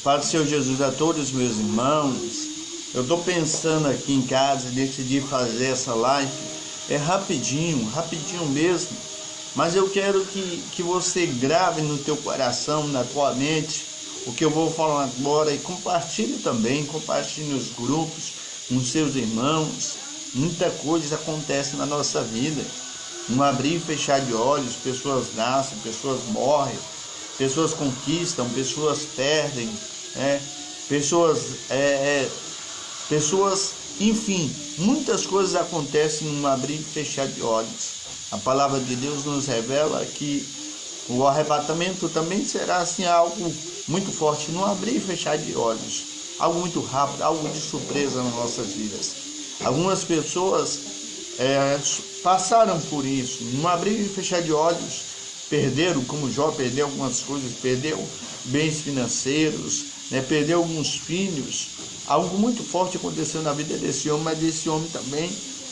Pai do Senhor Jesus, a todos os meus irmãos. Eu estou pensando aqui em casa e decidi fazer essa live. É rapidinho mesmo. Mas eu quero que você grave no teu coração, na tua mente, o que eu vou falar agora e compartilhe nos grupos, com seus irmãos. Muita coisa acontece na nossa vida. Um abrir e fechar de olhos, pessoas nascem, pessoas morrem, pessoas conquistam, pessoas perdem, enfim, muitas coisas acontecem num abrir e fechar de olhos. A palavra de Deus nos revela que o arrebatamento também será assim algo muito forte, num abrir e fechar de olhos, algo muito rápido, algo de surpresa nas nossas vidas. Algumas pessoas passaram por isso, num abrir e fechar de olhos, perderam, como Jó perdeu algumas coisas, perdeu bens financeiros, perdeu alguns filhos. Algo muito forte aconteceu na vida desse homem, mas esse homem também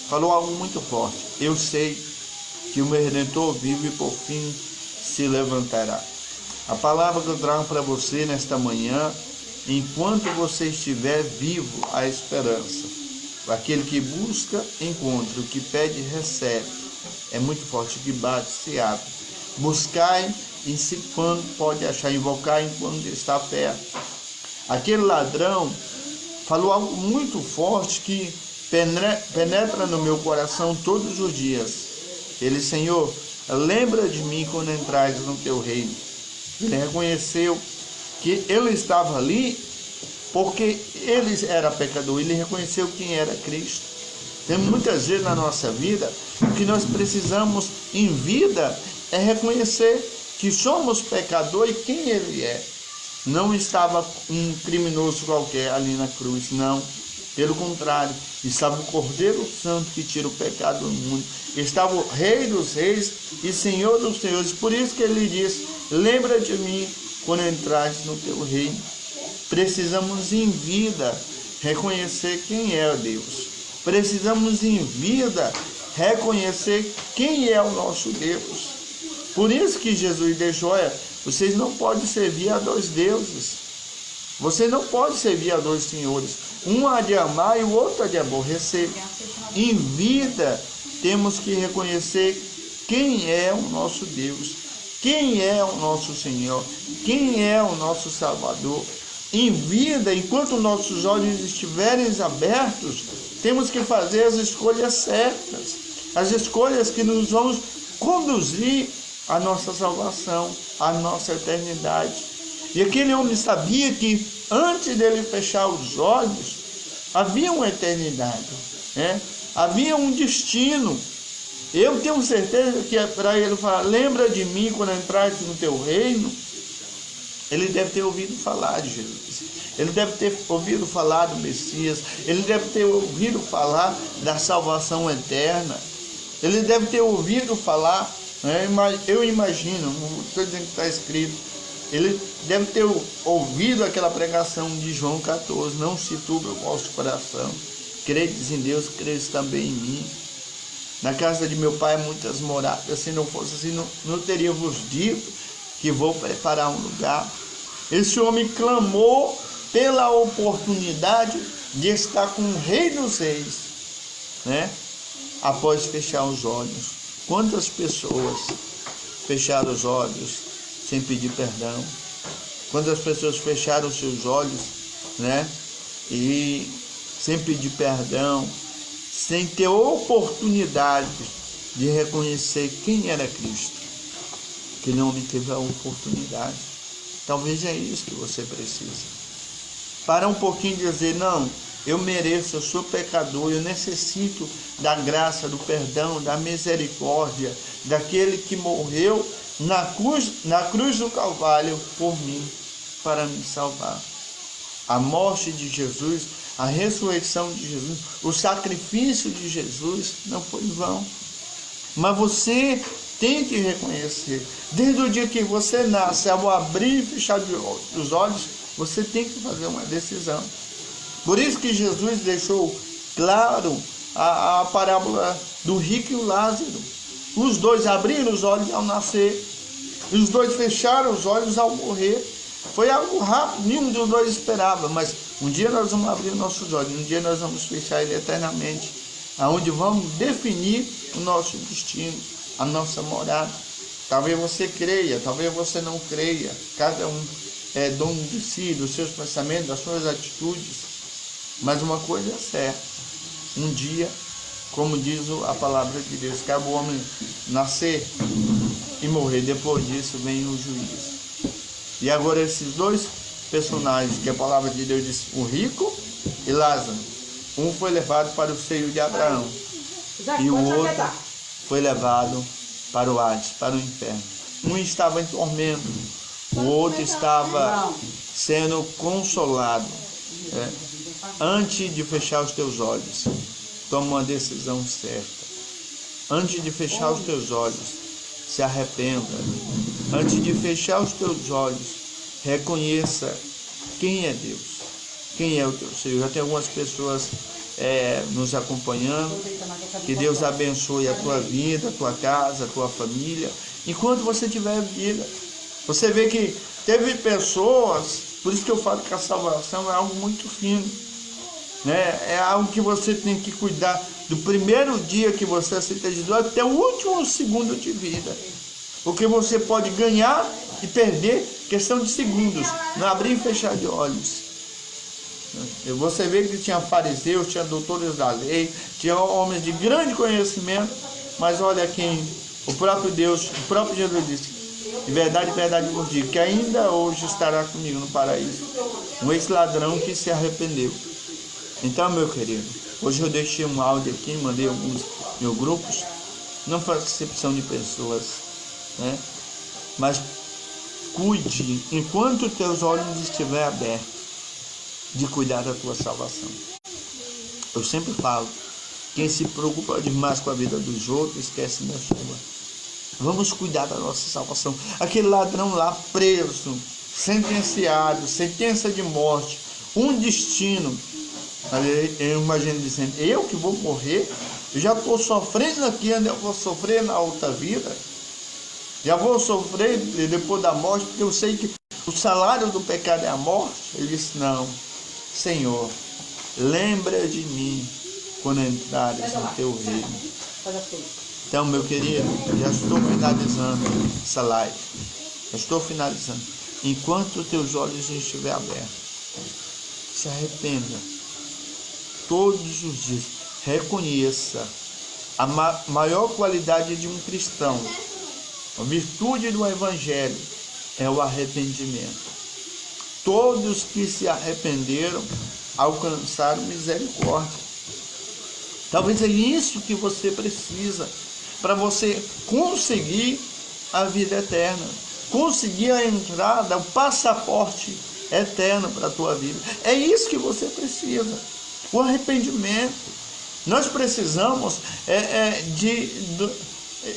falou algo muito forte. Eu sei que o meu Redentor vive e por fim se levantará. A palavra que eu trago para você nesta manhã: enquanto você estiver vivo, a esperança. Aquele que busca, encontra. O que pede, recebe. É muito forte. O que bate, se abre. Buscai enquanto pode achar. Invocar enquanto está perto. Aquele ladrão falou algo muito forte que penetra no meu coração todos os dias. Ele: Senhor, lembra de mim quando entrares no teu reino. Ele reconheceu que ele estava ali porque ele era pecador. Ele reconheceu quem era Cristo. Tem muitas vezes na nossa vida, o que nós precisamos em vida é reconhecer que somos pecador e quem ele é. Não estava um criminoso qualquer ali na cruz, não. Pelo contrário, estava o Cordeiro Santo que tira o pecado do mundo. Estava o Rei dos Reis e Senhor dos Senhores. Por isso que ele diz: lembra de mim quando entrares no teu reino. Precisamos em vida reconhecer quem é Deus. Precisamos em vida reconhecer quem é o nosso Deus. Por isso que Jesus deixou: vocês não podem servir a dois deuses. Você não pode servir a dois senhores. Um há de amar e o outro há de aborrecer. Em vida, temos que reconhecer quem é o nosso Deus, quem é o nosso Senhor, quem é o nosso Salvador. Em vida, enquanto nossos olhos estiverem abertos, temos que fazer as escolhas certas, as escolhas que nos vão conduzir à nossa salvação, à nossa eternidade. E aquele homem sabia que antes dele fechar os olhos, havia uma eternidade, havia um destino. Eu tenho certeza que para ele falar: lembra de mim quando entrares no teu reino, ele deve ter ouvido falar de Jesus. Ele deve ter ouvido falar do Messias. Ele deve ter ouvido falar da salvação eterna. Ele deve ter ouvido falar, eu imagino, não estou dizendo que está escrito, ele deve ter ouvido aquela pregação de João 14: não se turbe o vosso coração, credes em Deus, credes também em mim. Na casa de meu pai muitas moradas, se não fosse assim, não teria vos dito que vou preparar um lugar. Esse homem clamou pela oportunidade de estar com o Rei dos Reis, após fechar os olhos. Quantas pessoas fecharam os olhos sem pedir perdão? Quantas pessoas fecharam os seus olhos, e sem pedir perdão, sem ter oportunidade de reconhecer quem era Cristo? Aquele homem teve a oportunidade. Talvez é isso que você precisa. Parar um pouquinho e dizer: não, eu mereço, eu sou pecador, eu necessito da graça, do perdão, da misericórdia, daquele que morreu na cruz do Calvário por mim, para me salvar. A morte de Jesus, a ressurreição de Jesus, o sacrifício de Jesus não foi em vão. Mas você tem que reconhecer, desde o dia que você nasce, ao abrir e fechar os olhos, você tem que fazer uma decisão. Por isso que Jesus deixou claro a parábola do rico e o Lázaro. Os dois abriram os olhos ao nascer, os dois fecharam os olhos ao morrer. Foi algo rápido, nenhum dos dois esperava, mas um dia nós vamos abrir nossos olhos, um dia nós vamos fechar ele eternamente, aonde vamos definir o nosso destino, a nossa morada. Talvez você creia, talvez você não creia, cada um é dono de si, dos seus pensamentos, das suas atitudes, mas uma coisa é certa, um dia, como diz a palavra de Deus, cabe o homem nascer e morrer, depois disso vem o juízo. E agora esses dois personagens que a palavra de Deus diz, o rico e Lázaro, um foi levado para o seio de Abraão e o outro foi levado para o Hades, para o inferno. Um estava em tormento, o outro estava sendo consolado. Antes de fechar os teus olhos, toma uma decisão certa. Antes de fechar os teus olhos, se arrependa. Antes de fechar os teus olhos, reconheça quem é Deus, quem é o teu Senhor. Já tem algumas pessoas nos acompanhando. Que Deus abençoe a tua vida, a tua casa, a tua família, enquanto você tiver vida. Você vê que teve pessoas, por isso que eu falo que a salvação é algo muito fino, né? É algo que você tem que cuidar do primeiro dia que você aceita Jesus até o último segundo de vida. Porque você pode ganhar e perder questão de segundos, no abrir e fechar de olhos. Você vê que tinha fariseus, tinha doutores da lei, tinha homens de grande conhecimento, mas olha quem, o próprio Deus, o próprio Jesus disse, de verdade vos digo, que ainda hoje estará comigo no paraíso, um ex-ladrão que se arrependeu. Então, meu querido, hoje eu deixei um áudio aqui, mandei alguns meus grupos, não faça exceção de pessoas, né? Mas cuide, enquanto teus olhos estiverem abertos, de cuidar da tua salvação. Eu sempre falo, quem se preocupa demais com a vida dos outros, esquece da sua. Vamos cuidar da nossa salvação. Aquele ladrão lá preso, sentenciado, sentença de morte, um destino. Eu imagino dizendo, eu que vou morrer, eu já estou sofrendo aqui, onde eu vou sofrer na outra vida. Já vou sofrer depois da morte, porque eu sei que o salário do pecado é a morte. Ele disse, não, Senhor, lembra de mim quando entrares no teu reino. Então, meu querido, já estou finalizando essa live. Já estou finalizando. Enquanto teus olhos estiverem abertos, se arrependa. Todos os dias, reconheça a maior qualidade de um cristão. A virtude do Evangelho é o arrependimento. Todos que se arrependeram alcançaram misericórdia. Talvez é isso que você precisa para você conseguir a vida eterna, conseguir a entrada, o passaporte eterno para a tua vida. É isso que você precisa, o arrependimento. Nós precisamos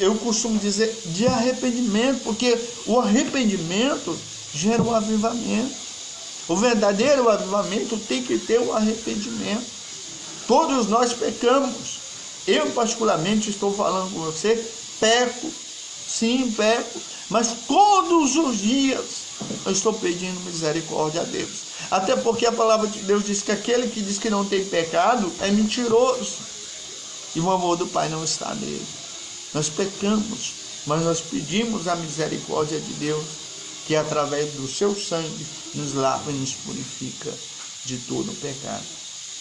eu costumo dizer, de arrependimento, porque o arrependimento gera um avivamento. O verdadeiro avivamento tem que ter o arrependimento. Todos nós pecamos. Eu particularmente estou falando com você, peco, sim, peco, mas todos os dias eu estou pedindo misericórdia a Deus. Até porque a palavra de Deus diz que aquele que diz que não tem pecado é mentiroso. E o amor do Pai não está nele. Nós pecamos, mas nós pedimos a misericórdia de Deus, que através do seu sangue nos lava e nos purifica de todo o pecado.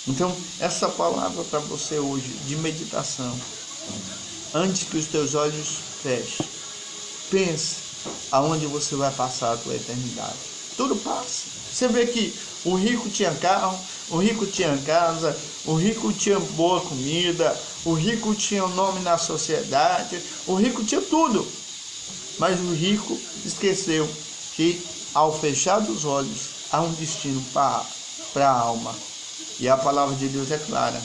Então, essa palavra para você hoje, de meditação, antes que os teus olhos fechem, pense aonde você vai passar a tua eternidade. Tudo passa. Você vê que o rico tinha carro, o rico tinha casa, o rico tinha boa comida, o rico tinha o nome na sociedade, o rico tinha tudo. Mas o rico esqueceu que ao fechar dos olhos há um destino para a alma. E a palavra de Deus é clara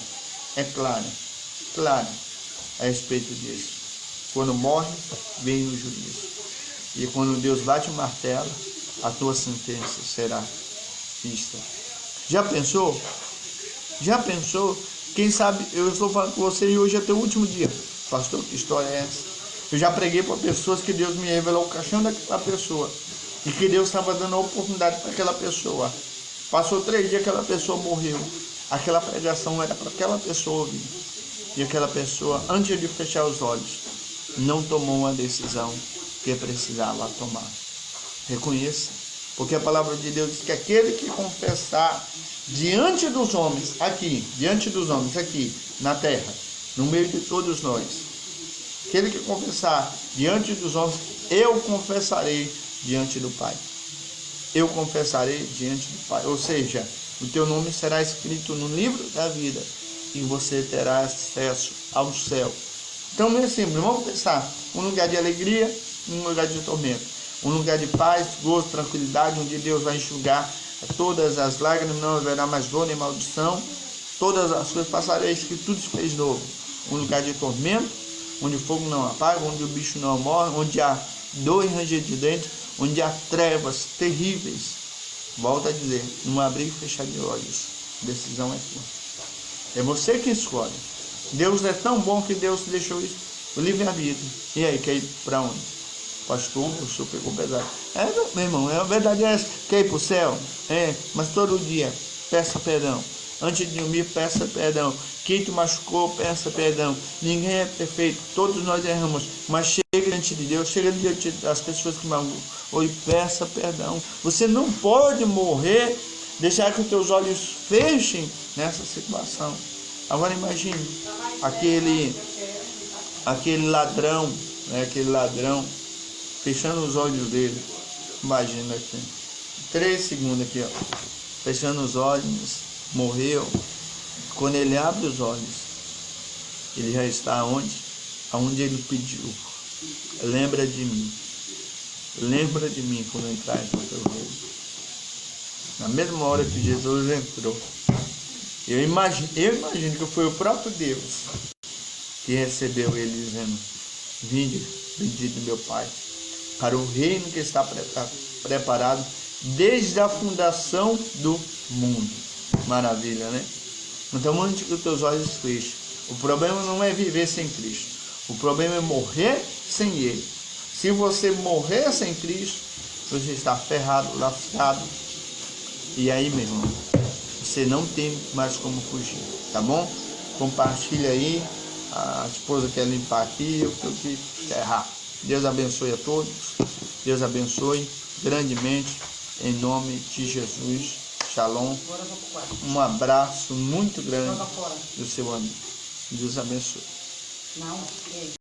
a respeito disso. Quando morre, vem o juízo. E quando Deus bate o martelo, a tua sentença será vista. Já pensou? Quem sabe, eu estou falando com você e hoje é teu último dia. Pastor, que história é essa? Eu já preguei para pessoas que Deus me revelou o caixão daquela pessoa. E que Deus estava dando a oportunidade para aquela pessoa. Passou 3 dias, aquela pessoa morreu. Aquela pregação era para aquela pessoa ouvir. E aquela pessoa, antes de fechar os olhos, não tomou uma decisão que precisava tomar. Reconheça. Porque a palavra de Deus diz que aquele que confessar diante dos homens, aqui na terra, no meio de todos nós, aquele que confessar diante dos homens, eu confessarei diante do Pai. Eu confessarei diante do Pai. Ou seja, o teu nome será escrito no livro da vida e você terá acesso ao céu. Então, meu simples, vamos pensar, um lugar de alegria e um lugar de tormento. Um lugar de paz, gozo, tranquilidade, onde Deus vai enxugar todas as lágrimas, não haverá mais dor nem maldição. Todas as coisas passareis, que tudo se fez novo. Um lugar de tormento, onde o fogo não apaga, onde o bicho não morre, onde há dor e ranger de dentro, onde há trevas terríveis. Volto a dizer, não abrir e fechar de olhos. A decisão é tua. É você que escolhe. Deus é tão bom que Deus deixou isso, o livre-arbítrio. E aí, quer ir para onde? Pastor, o senhor pegou pesado. Meu irmão, a verdade é essa. Quer ir para o céu? Mas todo dia, peça perdão. Antes de dormir, peça perdão. Quem te machucou, peça perdão. Ninguém é perfeito, todos nós erramos. Mas chega diante de Deus, chega diante das pessoas que magoam e peça perdão. Você não pode morrer, deixar que os teus olhos fechem nessa situação. Agora imagine, aquele ladrão, fechando os olhos dele. Imagina aqui. 3 segundos aqui, ó. Fechando os olhos, morreu. Quando ele abre os olhos, ele já está onde? Aonde ele pediu. Lembra de mim. Lembra de mim quando entrar no teu reino. Na mesma hora que Jesus entrou. Eu imagino que foi o próprio Deus que recebeu ele dizendo: vinde, bendito meu Pai, para o reino que está preparado desde a fundação do mundo. Maravilha, né? Então, antes que os teus olhos fechem. O problema não é viver sem Cristo. O problema é morrer sem Ele. Se você morrer sem Cristo, você está ferrado, lascado. E aí, meu irmão, você não tem mais como fugir, tá bom? Compartilha aí. A esposa quer limpar aqui, eu tenho que encerrar. Deus abençoe a todos. Deus abençoe grandemente, em nome de Jesus. Shalom. Um abraço muito grande do seu amigo. Deus abençoe.